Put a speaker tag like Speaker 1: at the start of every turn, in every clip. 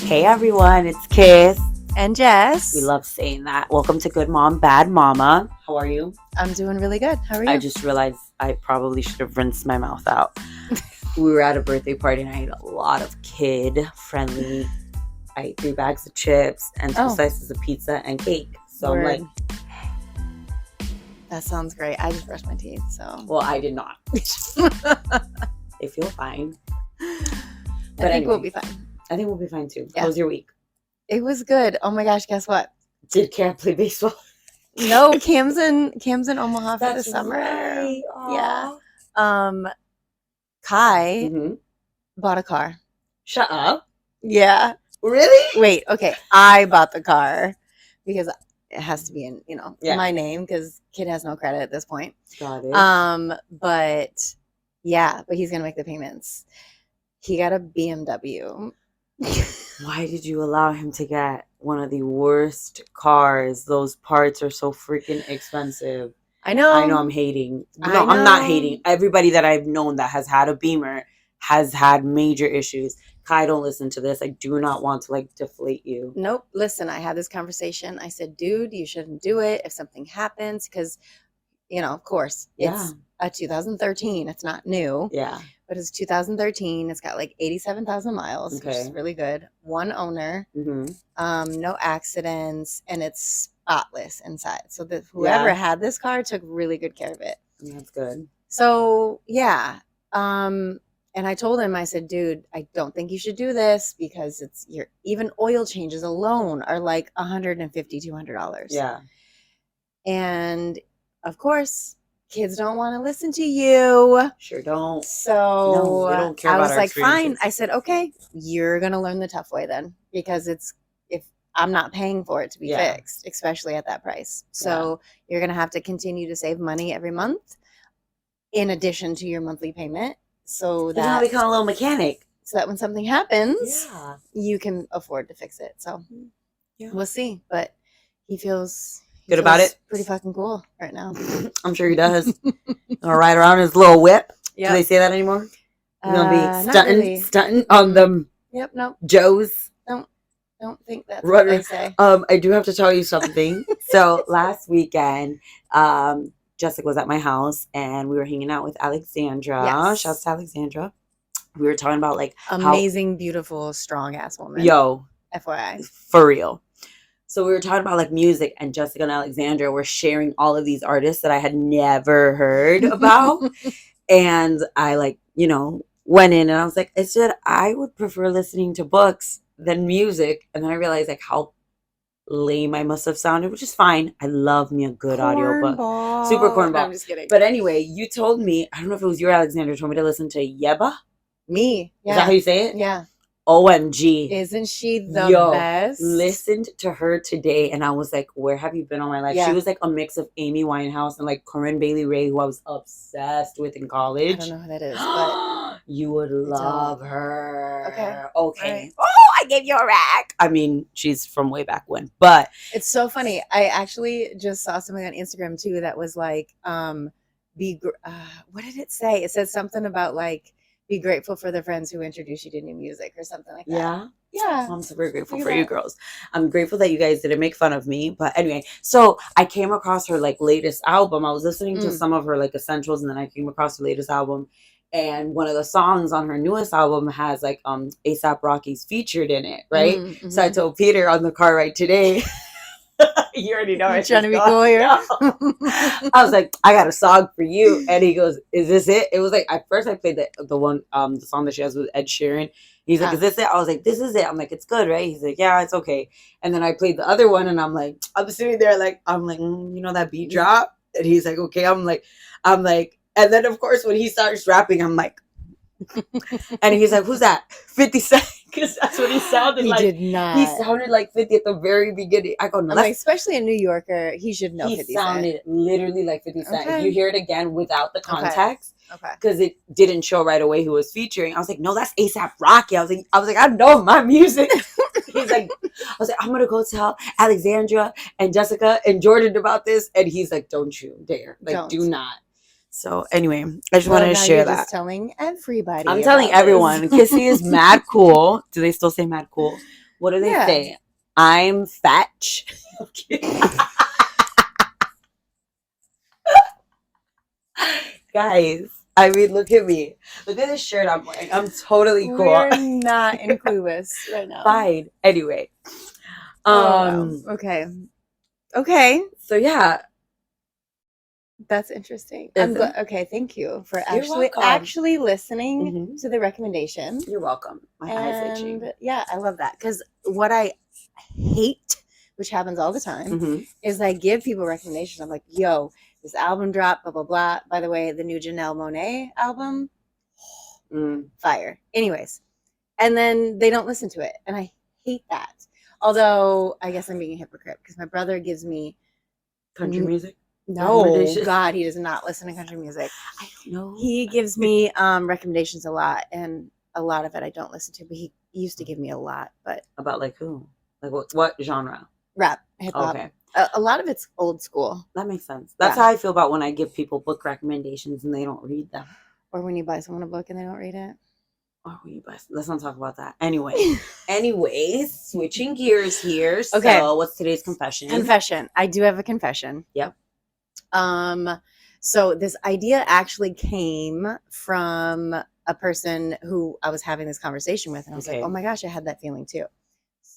Speaker 1: Hey everyone, it's Kiss
Speaker 2: and Jess.
Speaker 1: We love saying that. Welcome to Good Mom, Bad Mama. How are you?
Speaker 2: I'm doing really good. How are you?
Speaker 1: I just realized I probably should have rinsed my mouth out. We were at a birthday party and I ate a lot of kid-friendly. I ate 3 bags of chips and 2 slices of pizza and cake. So
Speaker 2: Word.
Speaker 1: I'm like...
Speaker 2: That sounds great. I just brushed my teeth, so...
Speaker 1: Well, I did not. They feel fine.
Speaker 2: But I think we'll be fine.
Speaker 1: I think we'll be fine too.
Speaker 2: Yeah.
Speaker 1: How was your week?
Speaker 2: It was good. Oh my gosh, guess what?
Speaker 1: Did Cam play baseball?
Speaker 2: No, Cam's in Omaha for the summer.
Speaker 1: Right.
Speaker 2: Yeah. Kai bought a car.
Speaker 1: Shut up.
Speaker 2: Yeah.
Speaker 1: Really?
Speaker 2: Wait, okay. I bought the car because it has to be in, my name because kid has no credit at this point.
Speaker 1: Got it.
Speaker 2: But he's going to make the payments. He got a BMW.
Speaker 1: Why did you allow him to get one of the worst cars? Those parts are so freaking expensive.
Speaker 2: I know
Speaker 1: I'm hating. No, I'm not hating. Everybody that I've known that has had a Beamer has had major issues. Kai, don't listen to this. I do not want to deflate you.
Speaker 2: Nope. Listen, I had this conversation. I said, dude, you shouldn't do it if something happens because, of course, it's a 2013. It's not new.
Speaker 1: Yeah.
Speaker 2: But it's 2013. It's got 87,000 miles, which is really good. One owner, no accidents, and it's spotless inside. So whoever had this car took really good care of it.
Speaker 1: That's good.
Speaker 2: So, yeah. And I told him, I said, dude, I don't think you should do this because even oil changes alone are $150, $200.
Speaker 1: Yeah.
Speaker 2: And of course, kids don't want to listen to you.
Speaker 1: Sure don't.
Speaker 2: So
Speaker 1: they don't care
Speaker 2: I
Speaker 1: about
Speaker 2: was
Speaker 1: our
Speaker 2: like, fine. I said, okay, you're going to learn the tough way then because if I'm not paying for it to be fixed, especially at that price. So you're going to have to continue to save money every month in addition to your monthly payment. So that
Speaker 1: you become a little mechanic.
Speaker 2: So that when something happens, you can afford to fix it. So we'll see. But he feels
Speaker 1: good about it.
Speaker 2: Pretty fucking cool right now.
Speaker 1: I'm sure he does. Gonna ride around his little whip. Yep. Do they say that anymore? You're gonna be stunting on them.
Speaker 2: Yep. Nope.
Speaker 1: Joes.
Speaker 2: Don't think that's what they say.
Speaker 1: I do have to tell you something. So last weekend, Jessica was at my house and we were hanging out with Alexandra. Yes. Shouts to Alexandra. We were talking about
Speaker 2: amazing, beautiful, strong ass woman.
Speaker 1: Yo.
Speaker 2: FYI.
Speaker 1: For real. So we were talking about Music, and Jessica and Alexandra were sharing all of these artists that I had never heard about. And I went in and I was like, I said, I would prefer listening to books than music. And then I realized how lame I must have sounded, which is fine. I love me a good audiobook. Super cornball.
Speaker 2: No, I'm just kidding.
Speaker 1: But anyway, you told me, I don't know if it was you or Alexandra, told me to listen to Yeba.
Speaker 2: Me. Yeah.
Speaker 1: Is that how you say it?
Speaker 2: Yeah.
Speaker 1: OMG.
Speaker 2: Isn't she the best?
Speaker 1: Listened to her today and I was like, where have you been all my life? Yeah. She was a mix of Amy Winehouse and Corinne Bailey Rae, who I was obsessed with in college.
Speaker 2: I don't know who that is, but
Speaker 1: you would love her.
Speaker 2: Okay.
Speaker 1: Right. Oh, I gave you a rack. I mean, she's from way back when, but
Speaker 2: it's so funny. I actually just saw something on Instagram too that was what did it say? It said something about be grateful for the friends who introduce you to new music or something like that. Yeah.
Speaker 1: I'm super grateful for you girls. I'm grateful that you guys didn't make fun of me. But anyway, so I came across her latest album. I was listening to some of her essentials, and then I came across her latest album. And one of the songs on her newest album has A$AP Rocky's featured in it, right? Mm-hmm. So I told Peter on the car ride today. You already know.
Speaker 2: You're trying to be cool here.
Speaker 1: I was like, I got a song for you, and he goes, "Is this it?" It was at first I played the one the song that she has with Ed Sheeran. He's like, "Is this it?" I was like, "This is it." I'm like, "It's good, right?" He's like, "Yeah, it's okay." And then I played the other one, and I'm sitting there that beat drop, and he's like, "Okay." I'm like, and then of course when he starts rapping, I'm like. And he's like, "Who's that?" 50 Cent, because that's what he sounded like.
Speaker 2: He did not.
Speaker 1: He sounded like 50 at the very beginning. I go, no,
Speaker 2: especially a New Yorker, he should know 50 Cent. He
Speaker 1: sounded literally like 50 Cent.
Speaker 2: Okay.
Speaker 1: If you hear it again without the context,
Speaker 2: okay,
Speaker 1: because it didn't show right away who was featuring. I was like, no, that's A$AP Rocky. I was like, I know my music. He's like, I was like, I'm gonna go tell Alexandra and Jessica and Jordan about this, and he's like, don't you dare, do not. So anyway, I just wanted to share that.
Speaker 2: Just telling everybody.
Speaker 1: I'm telling everyone. Kissie is mad cool. Do they still say mad cool? What do they
Speaker 2: Yeah.
Speaker 1: say? I'm fetch. Guys, I mean, look at me. Look at this shirt I'm wearing. I'm totally cool.
Speaker 2: We're not in Clueless right now.
Speaker 1: Fine. Anyway.
Speaker 2: Oh, wow. Okay.
Speaker 1: So yeah.
Speaker 2: That's interesting.
Speaker 1: Isn't it?
Speaker 2: Okay, thank you for
Speaker 1: You're
Speaker 2: actually listening
Speaker 1: Mhm.
Speaker 2: to the recommendation.
Speaker 1: You're welcome. My eyes itching.
Speaker 2: And yeah, I love that. Because what I hate, which happens all the time,
Speaker 1: Mhm.
Speaker 2: is I give people recommendations. I'm like, yo, this album dropped, blah, blah, blah. By the way, the new Janelle Monáe album, fire. Anyways, and then they don't listen to it. And I hate that. Although I guess I'm being a hypocrite because my brother gives me
Speaker 1: Country music?
Speaker 2: no,
Speaker 1: Recommendations?
Speaker 2: God, he does not listen to country music.
Speaker 1: I don't know.
Speaker 2: He gives me recommendations a lot, and a lot of it I don't listen to, but he used to give me a lot. But
Speaker 1: About like who? Like what genre?
Speaker 2: rap, hip hop.
Speaker 1: Okay.
Speaker 2: A lot of it's old school.
Speaker 1: That makes sense. That's how I feel about when I give people book recommendations and they don't read them.
Speaker 2: Or when you buy someone a book and they don't read it.
Speaker 1: Or when you buy. Let's not talk about that. Anyways, switching gears here.
Speaker 2: Okay.
Speaker 1: So what's today's confession?
Speaker 2: Confession. I do have a confession.
Speaker 1: Yep.
Speaker 2: So this idea actually came from a person who I was having this conversation with, and I was like, oh my gosh, I had that feeling too.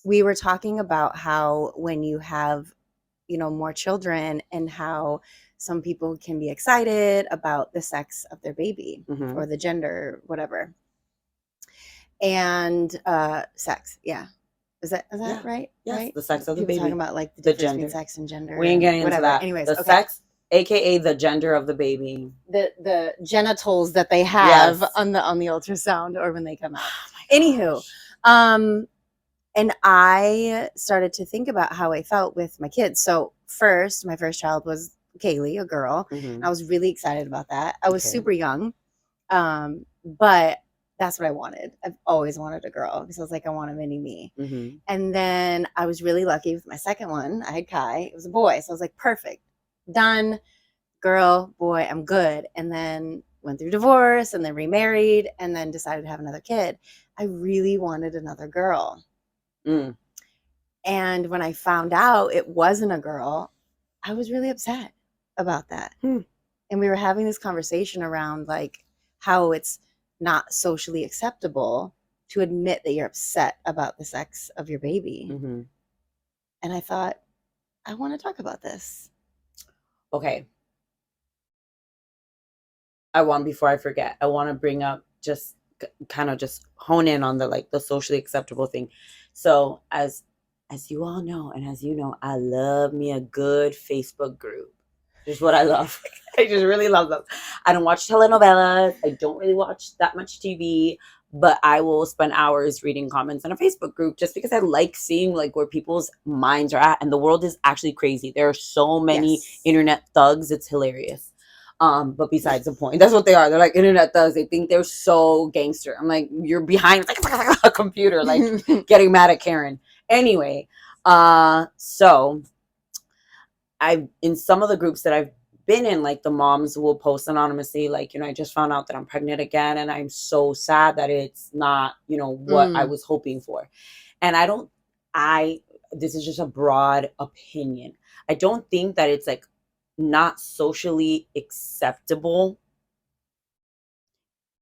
Speaker 2: We were talking about how when you have, more children and how some people can be excited about the sex of their baby or the gender, whatever. And sex, yeah. Is that right?
Speaker 1: Yes,
Speaker 2: right?
Speaker 1: The sex of the
Speaker 2: people
Speaker 1: baby.
Speaker 2: Talking about like the difference between sex and gender.
Speaker 1: We ain't getting into that.
Speaker 2: Anyways,
Speaker 1: the sex, aka the gender of the baby.
Speaker 2: The genitals that they have on the ultrasound or when they come out. Anywho, and I started to think about how I felt with my kids. So my first child was Kaylee, a girl. And I was really excited about that. I was super young, but that's what I wanted. I've always wanted a girl because I was like, I want a mini me. And then I was really lucky with my second one. I had Kai. It was a boy. So I was like, perfect. Done. Girl, boy, I'm good. And then went through divorce and then remarried and then decided to have another kid. I really wanted another girl. And when I found out it wasn't a girl, I was really upset about that. And we were having this conversation around like how it's not socially acceptable to admit that you're upset about the sex of your baby. And I thought, I want to talk about this.
Speaker 1: Okay. Before I forget, I want to bring up just kind of just hone in on the socially acceptable thing. So as you all know, and as you know, I love me a good Facebook group. Just what I love. I just really love them. I don't watch telenovelas. I don't really watch that much TV, but I will spend hours reading comments in a Facebook group just because I like seeing like where people's minds are at. And the world is actually crazy. There are so many internet thugs. It's hilarious. But besides the point, that's what they are. They're like internet thugs. They think they're so gangster. I'm like, you're behind a computer, like getting mad at Karen. Anyway, so in some of the groups that I've been in, like the moms will post anonymously, like, I just found out that I'm pregnant again, and I'm so sad that it's not, what I was hoping for. And this is just a broad opinion. I don't think that it's like not socially acceptable.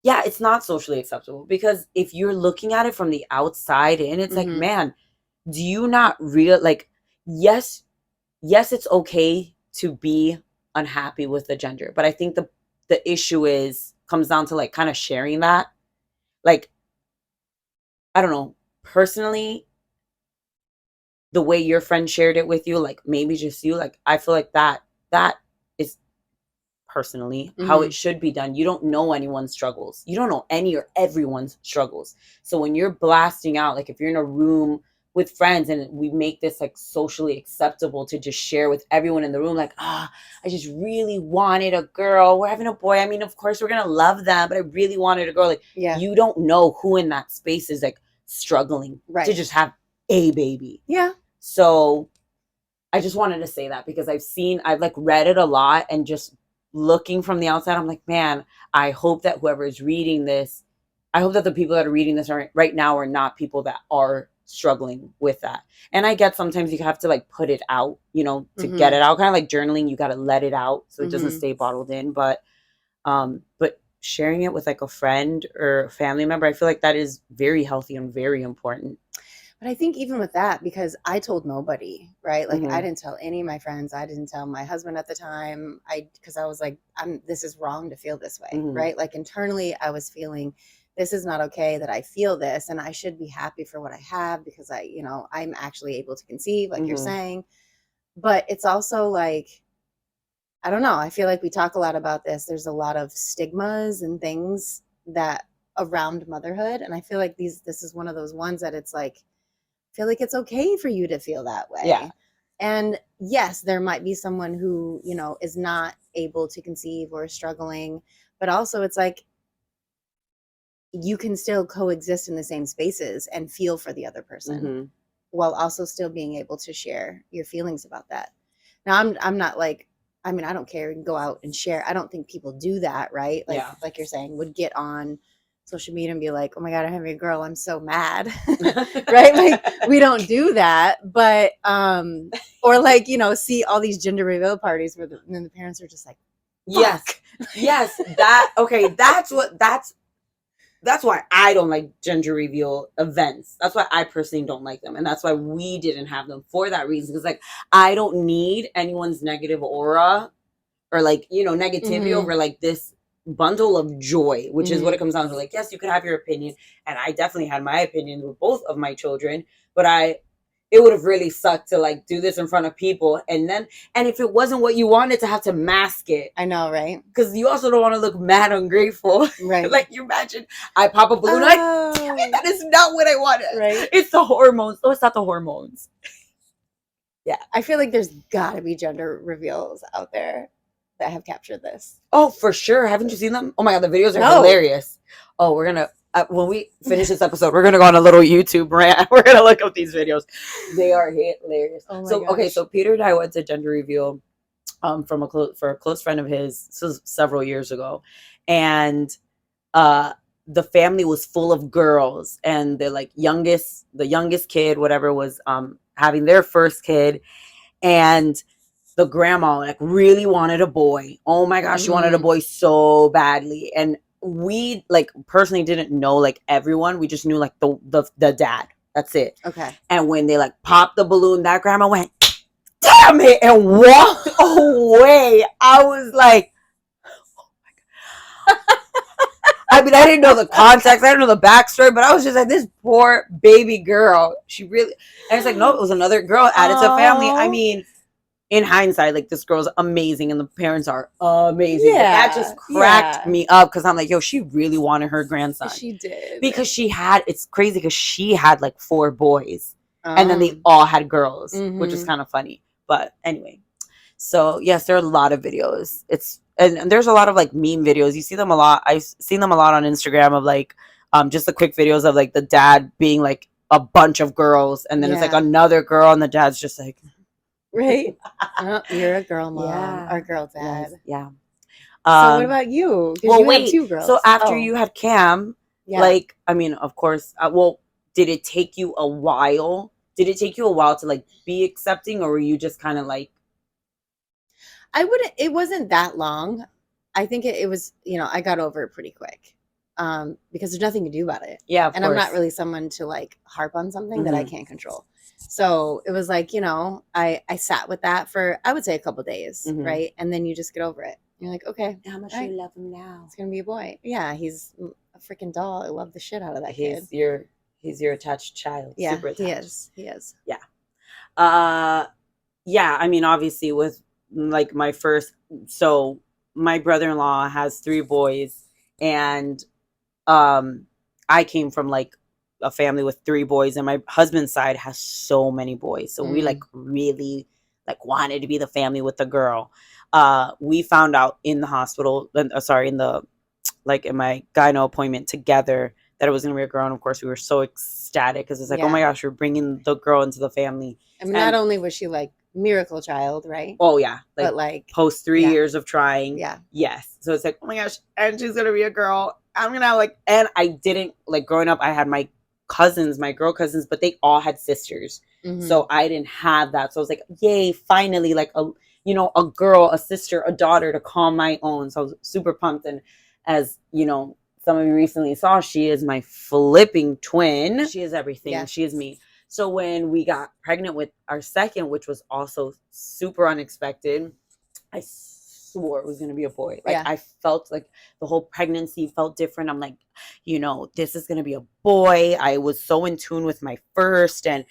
Speaker 1: Yeah, it's not socially acceptable because if you're looking at it from the outside in, it's like, man, do you not yes, it's okay to be unhappy with the gender, but I think the issue comes down to like kind of sharing that. Like, I don't know, personally, the way your friend shared it with you, like maybe just you, like I feel like that is personally how it should be done. You don't know anyone's struggles. You don't know any or everyone's struggles. So when you're blasting out, like if you're in a room with friends and we make this like socially acceptable to just share with everyone in the room, like, I just really wanted a girl. We're having a boy. I mean, of course we're going to love them, but I really wanted a girl. Like, you don't know who in that space is like struggling to just have a baby.
Speaker 2: Yeah.
Speaker 1: So I just wanted to say that because I've like read it a lot, and just looking from the outside, I'm like, man, I hope that whoever is reading this, I hope that the people that are reading this right now are not people that are struggling with that. And I get sometimes you have to like put it out, you know, to get it out, kind of like journaling, you got to let it out so it doesn't stay bottled in. But sharing it with like a friend or family member, I feel like that is very healthy and very important.
Speaker 2: But I think even with that, because I told nobody, right? Like I didn't tell any of my friends. I didn't tell my husband at the time. Because I was like, this is wrong to feel this way, right? Like internally, I was feeling this is not okay that I feel this, and I should be happy for what I have because I'm actually able to conceive, like you're saying. But it's also like, I don't know. I feel like we talk a lot about this. There's a lot of stigmas and things that around motherhood, and I feel like this is one of those ones that it's like, feel like it's okay for you to feel that way.
Speaker 1: Yeah.
Speaker 2: And yes, there might be someone who, is not able to conceive or is struggling, but also it's like you can still coexist in the same spaces and feel for the other person while also still being able to share your feelings about that. Now, I'm not like, I mean, I don't care. You can go out and share. I don't think people do that, right? Like you're saying, would get on social media and be like, oh my God, I'm having a girl. I'm so mad. Right? Like we don't do that. But, or like, see all these gender reveal parties where then the parents are just like, fuck.
Speaker 1: Yes. That's why I don't like gender reveal events. That's why I personally don't like them. And that's why we didn't have them for that reason. Because like, I don't need anyone's negative aura or like, negativity over like this bundle of joy, which is what it comes down to. Like, yes, you could have your opinion, and I definitely had my opinion with both of my children, but it would have really sucked to like do this in front of people, and if it wasn't what you wanted, to have to mask it.
Speaker 2: I know, right?
Speaker 1: Because you also don't want to look mad ungrateful,
Speaker 2: right?
Speaker 1: Like you imagine I pop a balloon, like, damn it, that is not what I wanted,
Speaker 2: right?
Speaker 1: It's the hormones. Oh, it's not the hormones. Yeah,
Speaker 2: I feel like there's got to be gender reveals out there that have captured this.
Speaker 1: Oh, for sure. Haven't you seen them? Oh my God, the videos are hilarious. Oh, we're going to, when we finish this episode, we're going to go on a little YouTube rant. We're going to look up these videos. They are hilarious.
Speaker 2: Oh my
Speaker 1: gosh.
Speaker 2: Okay,
Speaker 1: so Peter and I went to gender reveal for a close friend of his. This was several years ago. And the family was full of girls, and the youngest kid, whatever, was having their first kid. And the grandma like really wanted a boy. Oh my gosh, she wanted a boy so badly. And we like personally didn't know like everyone. We just knew like the dad. That's it.
Speaker 2: Okay.
Speaker 1: And when they like popped the balloon, that grandma went, damn it, and walked away. I was like, oh my God. I mean, I didn't know the context. I didn't know the backstory, but I was just like, this poor baby girl. She really, and it's like, no, it was another girl added to family. I mean, in hindsight, like this girl's amazing and the parents are amazing. Yeah, that just cracked me up because I'm like, yo, she really wanted her grandson.
Speaker 2: She did.
Speaker 1: Because it's crazy because she had like 4 boys and then they all had girls, which is kind of funny. But anyway, so yes, there are a lot of videos. And there's a lot of like meme videos. You see them a lot. I've seen them a lot on Instagram of like just the quick videos of like the dad being like a bunch of girls and then it's like another girl and the dad's just like,
Speaker 2: right. Oh, you're a girl mom or girl dad.
Speaker 1: Yes, yeah.
Speaker 2: So what about you?
Speaker 1: Well,
Speaker 2: you
Speaker 1: wait.
Speaker 2: Have 2 girls.
Speaker 1: So after you had Cam, like, I mean, of course, did it take you a while? Did it take you a while to like be accepting, or were you just kind of like?
Speaker 2: It wasn't that long. I think it was, I got over it pretty quick. Because there's nothing to do about it.
Speaker 1: Yeah.
Speaker 2: And I'm not really someone to like harp on something that I can't control. So it was like, I sat with that for, I would say, a couple days, right? And then you just get over it. You're like, okay.
Speaker 1: How much do you love him now?
Speaker 2: It's going to be a boy. Yeah, he's a freaking doll. I love the shit out of that kid.
Speaker 1: He's your attached child.
Speaker 2: Yeah,
Speaker 1: super attached.
Speaker 2: He is.
Speaker 1: Yeah. Yeah, I mean, obviously with like my brother-in-law has 3 boys, and I came from like a family with 3 boys, and my husband's side has so many boys, so we like really like wanted to be the family with the girl. We found out in the hospital, in my gyno appointment together, that it was gonna be a girl, and of course we were so ecstatic because it's like, oh my gosh, we're bringing the girl into the family.
Speaker 2: I mean, not only was she like miracle child, right?
Speaker 1: Oh yeah,
Speaker 2: but like
Speaker 1: post 3 years of trying,
Speaker 2: yes.
Speaker 1: So it's like, oh my gosh, and she's gonna be a girl. I'm gonna like, and I didn't like growing up. I had my cousins, my girl cousins, but they all had sisters. So I didn't have that. So I was like, yay, finally, like a girl, a sister, a daughter to call my own. So I was super pumped. And as some of you recently saw, she is my flipping twin. She is everything. Yes. She is me. So when we got pregnant with our second, which was also super unexpected, I swore it was going to be a boy. Like, I felt like the whole pregnancy felt different. I'm like, this is going to be a boy. I was so in tune with my first, and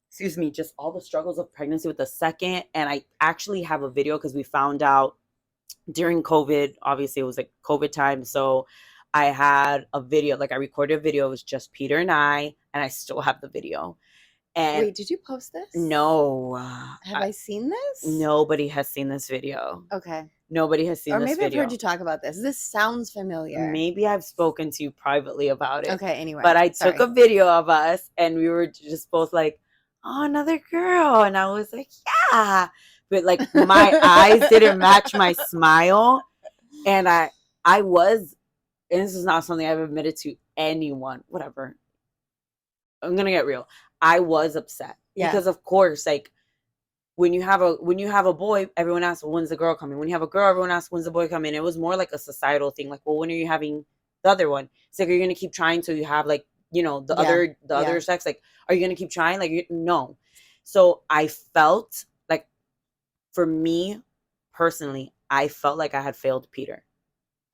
Speaker 1: excuse me, just all the struggles of pregnancy with the second. And I actually have a video because we found out during COVID, obviously it was like COVID time. So I had a video, like I recorded a video. It was just Peter and I still have the video. And
Speaker 2: wait, did you post this?
Speaker 1: No.
Speaker 2: Have I seen this?
Speaker 1: Nobody has seen this video.
Speaker 2: Okay.
Speaker 1: Nobody has seen this video.
Speaker 2: Or maybe I've heard you talk about this. This sounds familiar.
Speaker 1: Maybe I've spoken to you privately about it.
Speaker 2: Okay, anyway.
Speaker 1: But I took a video of us and we were just both like, oh, another girl. And I was like, yeah. But like my eyes didn't match my smile. And I was, and this is not something I've admitted to anyone, whatever. I'm going to get real. I was upset because of course, like when you have a boy, everyone asks, well, when's the girl coming? When you have a girl, everyone asks, when's the boy coming? It was more like a societal thing. Like, well, when are you having the other one? It's like, are you going to keep trying till you have like, the other sex? Like, are you going to keep trying? Like, no. So I felt like, for me personally, I felt like I had failed Peter.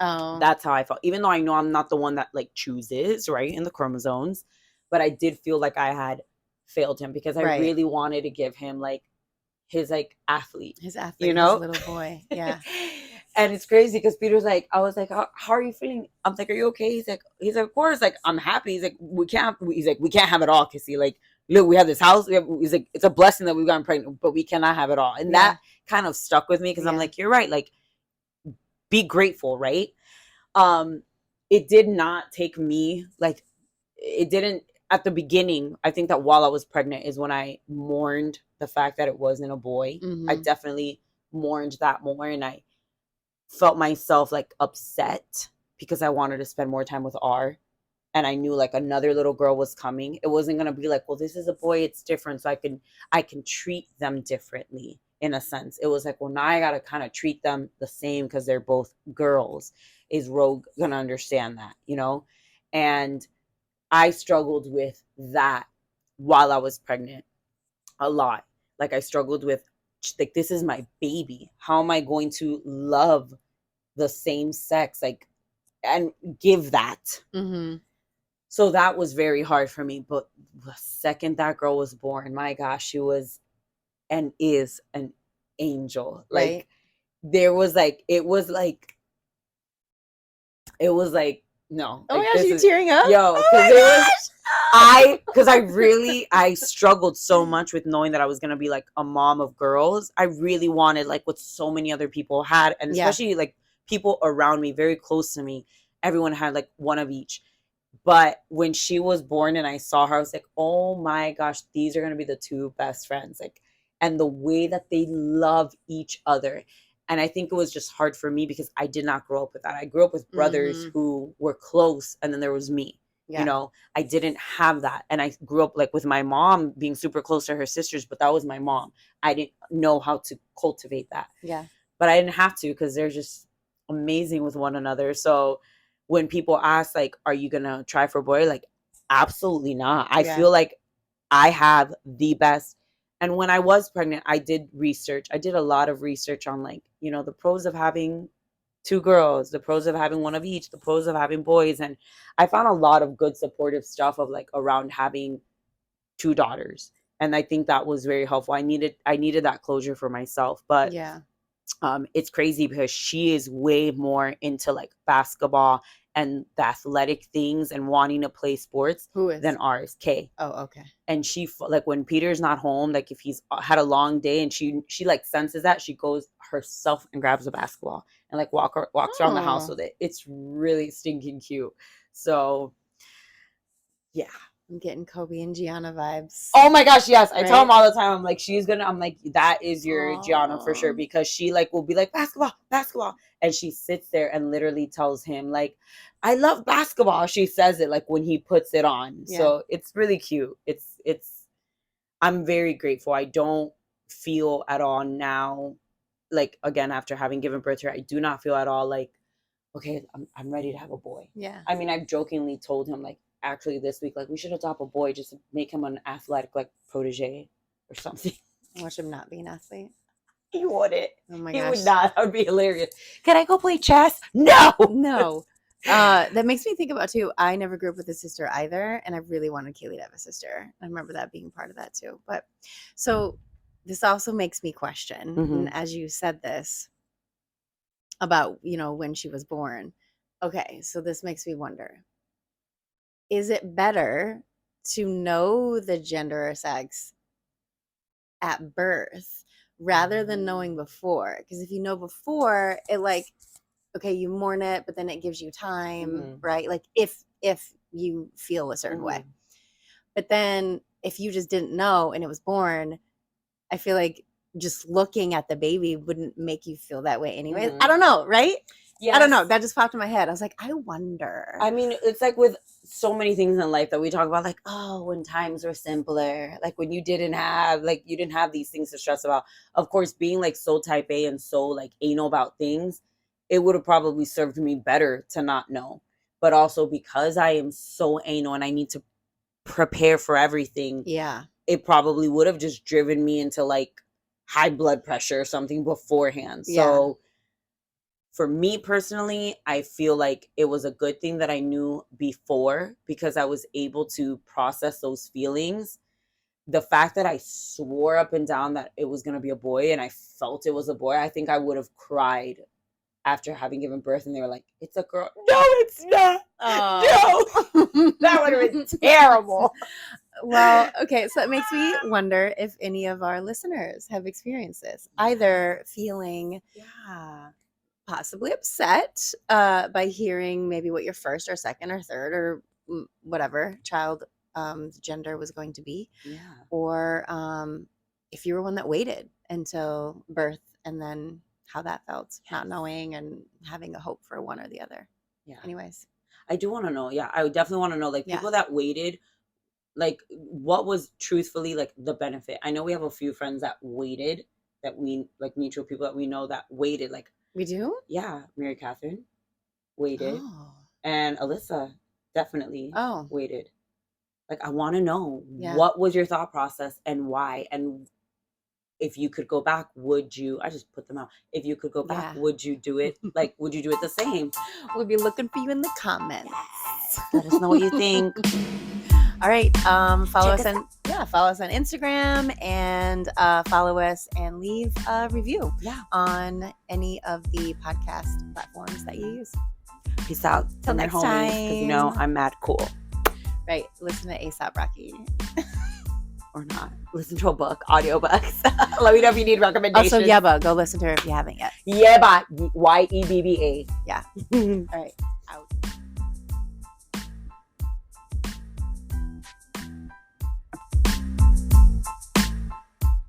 Speaker 2: Oh.
Speaker 1: That's how I felt. Even though I know I'm not the one that like chooses, right, in the chromosomes, but I did feel like I had failed him because I really wanted to give him like his athlete,
Speaker 2: his little boy. Yeah.
Speaker 1: And it's crazy because Peter's like, I was like, how are you feeling? I'm like, are you okay? He's like, of course, like I'm happy. He's like, we can't have it all, Kissie. Like, look, we have this house. He's like, it's a blessing that we've gotten pregnant, but we cannot have it all. And that kind of stuck with me because I'm like, you're right. Like, be grateful, right? It did not take me, like, it didn't, at the beginning, I think that while I was pregnant is when I mourned the fact that it wasn't a boy. I definitely mourned that more, and I felt myself like upset because I wanted to spend more time with R, and I knew like another little girl was coming. It wasn't going to be like, well, this is a boy, it's different, so I can treat them differently in a sense. It was like, well, now I got to kind of treat them the same because they're both girls. Is Rogue going to understand that, And I struggled with that while I was pregnant a lot. Like, I struggled with, like, this is my baby. How am I going to love the same sex, like, and give that? So that was very hard for me. But the second that girl was born, my gosh, she was and is an angel. Like, there was like, it was like, no.
Speaker 2: Oh my gosh, you tearing up?
Speaker 1: Yo, because I struggled so much with knowing that I was going to be like a mom of girls. I really wanted like what so many other people had. And especially like people around me, very close to me, everyone had like one of each. But when she was born and I saw her, I was like, oh my gosh, these are going to be the two best friends. Like, and the way that they love each other. And I think it was just hard for me because I did not grow up with that. I grew up with brothers who were close, and then there was me. I didn't have that. And I grew up like with my mom being super close to her sisters, but that was my mom. I didn't know how to cultivate that.
Speaker 2: Yeah.
Speaker 1: But I didn't have to because they're just amazing with one another. So when people ask, like, are you going to try for a boy? Like, absolutely not. I feel like I have the best. And when I was pregnant, I did research. I did a lot of research on like, the pros of having two girls, the pros of having one of each, the pros of having boys. And I found a lot of good supportive stuff of like around having two daughters. And I think that was very helpful. I needed that closure for myself. But it's crazy because she is way more into like basketball and the athletic things and wanting to play sports than ours. Kay.
Speaker 2: Oh, okay.
Speaker 1: And she, like, when Peter's not home, like if he's had a long day and she like senses that, she goes herself and grabs a basketball and like walks around the house with it. It's really stinking cute. So yeah.
Speaker 2: I'm getting Kobe and Gianna vibes.
Speaker 1: Oh my gosh, yes. I
Speaker 2: Right?
Speaker 1: tell him all the time, I'm like, I'm like, that is your Gianna for sure.
Speaker 2: Aw.
Speaker 1: Because she like will be like, basketball, basketball. And she sits there and literally tells him, like, I love basketball. She says it like when he puts it on.
Speaker 2: Yeah.
Speaker 1: So it's really cute. I'm very grateful. I don't feel at all now, like, again, after having given birth to her, I do not feel at all like, okay, I'm ready to have a boy.
Speaker 2: Yeah.
Speaker 1: I mean, I've jokingly told him, like, actually this week, like, we should adopt a boy just to make him an athletic, like, protege or something.
Speaker 2: Watch him not be an athlete.
Speaker 1: He wouldn't.
Speaker 2: Oh my
Speaker 1: He
Speaker 2: gosh.
Speaker 1: would not. That would be hilarious. Can I go play chess? No.
Speaker 2: No. That makes me think about too. I never grew up with a sister either, and I really wanted Kaylee to have a sister. I remember that being part of that too. But so this also makes me question, and as you said this about, when she was born. Okay, so this makes me wonder. Is it better to know the gender or sex at birth rather than knowing before? Because if you know before, it like, okay, you mourn it, but then it gives you time, right? Like if you feel a certain way. But then if you just didn't know and it was born, I feel like just looking at the baby wouldn't make you feel that way anyway. I don't know, right? Yeah, I don't know. That just popped in my head. I was like, I wonder.
Speaker 1: I mean, it's like with so many things in life that we talk about, like, oh, when times were simpler, like when you didn't have these things to stress about. Of course, being like so type A and so like anal about things, it would have probably served me better to not know. But also because I am so anal and I need to prepare for everything.
Speaker 2: Yeah.
Speaker 1: It probably would have just driven me into like high blood pressure or something beforehand. So for me personally, I feel like it was a good thing that I knew before because I was able to process those feelings. The fact that I swore up and down that it was going to be a boy and I felt it was a boy, I think I would have cried after having given birth and they were like, it's a girl. No, it's not. No. That would have been terrible.
Speaker 2: Well, okay, so it makes me wonder if any of our listeners have experienced this, either feeling possibly upset by hearing maybe what your first or second or third or whatever child gender was going to be, or if you were one that waited until birth and then how that felt, not knowing and having a hope for one or the other. Anyways,
Speaker 1: I do want to know. I would definitely want to know, like, people that waited, like, what was truthfully like the benefit? I know we have a few friends that waited, that we like, mutual people that we know that waited. Like,
Speaker 2: we do?
Speaker 1: Yeah, Mary Catherine waited, and Alyssa definitely waited. Like, I want to know what was your thought process and why, and if you could go back, would you? I just put them out. If you could go back, would you do it? Like, would you do it the same?
Speaker 2: We'll be looking for you in the comments.
Speaker 1: Let us know what you think.
Speaker 2: All right. Follow us on Instagram and follow us and leave a review on any of the podcast platforms that you use.
Speaker 1: Peace out.
Speaker 2: Till next time.
Speaker 1: Because I'm mad cool.
Speaker 2: Right. Listen to A$AP Rocky.
Speaker 1: Or not. Listen to a book, audiobooks. Let me know if you need recommendations.
Speaker 2: Also, Yeba. Go listen to her if you haven't yet.
Speaker 1: Yeba. Yebba.
Speaker 2: Yeah. All right. Out.